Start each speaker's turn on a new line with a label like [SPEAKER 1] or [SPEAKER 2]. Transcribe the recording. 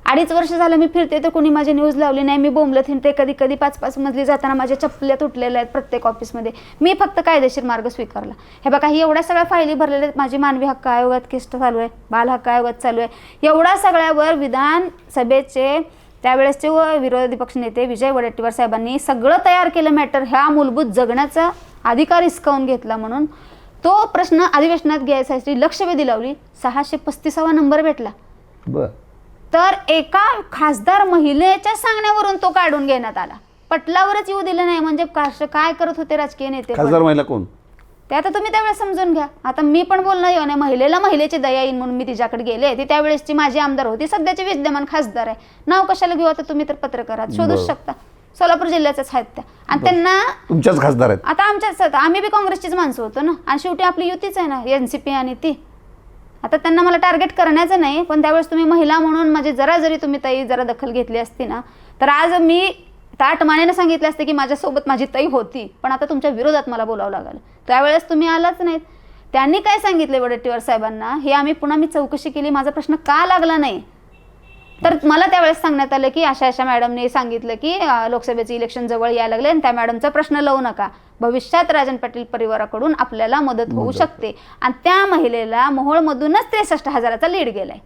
[SPEAKER 1] 2.5 वर्ष झालं मी फिरते तर कोणी माझी न्यूज लावली नाही. मी बोंबलत हिंडते, कधी कधी 5-5 मजली जाताना माझ्या चप्पल्या तुटलेल्या आहेत प्रत्येक ऑफिसमध्ये. मी फक्त कायदेशीर मार्ग स्वीकारला. हे बघा, ही एवढ्या सगळ्या फायली भरलेल्या आहेत. माझी मानवी हक्क आयोगात केस चालू आहे, बाल हक्क आयोगात चालू आहे. एवढ्या सगळ्यावर विधानसभेचे त्यावेळेसचे विरोधी पक्षनेते विजय वडेट्टीवार साहेबांनी सगळं तयार केलं मॅटर. ह्या मूलभूत जगण्याचा अधिकार हिसकावून घेतला म्हणून तो प्रश्न अधिवेशनात घ्यायसाठी लक्षवेधी लावली. 635वा नंबर भेटला. तर एका खासदार महिलेच्या सांगण्यावरून तो काढून घेण्यात आला. पटलावरच येऊ दिलं नाही. म्हणजे काय करत होते राजकीय नेते?
[SPEAKER 2] खासदार महिला कोण
[SPEAKER 1] ते आता तुम्ही त्यावेळेस समजून घ्या. आता मी पण बोलणं येऊ नये, महिलेला महिलेची दया येईल म्हणून मी तिच्याकडे गेले. ती त्यावेळेसची माझी आमदार होती, सध्याची विद्यमान खासदार आहे. नाव कशाला घेऊ आता? तुम्ही तर पत्रकारात शोधूच शकता. सोलापूर जिल्ह्याच्याच आहेत त्या. आणि त्यांना
[SPEAKER 2] तुमच्याच खासदार आहेत.
[SPEAKER 1] आता आमच्याच, आम्ही बी काँग्रेसचीच माणसं होतो ना. आणि शेवटी आपली युतीच आहे ना, NCP आणि ती. आता त्यांना मला टार्गेट करण्याचं नाही, पण त्यावेळेस तुम्ही महिला म्हणून माझी जरी तुम्ही ताई जरा दखल घेतली असती ना, तर आज मी ताटमानेनं सांगितलं असते की माझ्यासोबत माझी ताई होती, पण आता तुमच्या विरोधात मला बोलावं लागलं. त्यावेळेस तुम्ही आलाच नाहीत. त्यांनी काय सांगितले वडेट्टीवार साहेबांना, हे आम्ही पुन्हा चौकशी केली. माझा प्रश्न का लागला नाही, तर मला त्यावेळेस सांगण्यात आलं की अशा मॅडमने सांगितलं की लोकसभेचे इलेक्शन जवळ यायला लागले आणि त्या मॅडमचा प्रश्न लावू नका. भविष्यात राजन पाटील परिवाराकडून आपल्याला मदत होऊ शकते. आणि त्या महिलेला मोहोळमधूनच 63,000चा लीड गेलाय.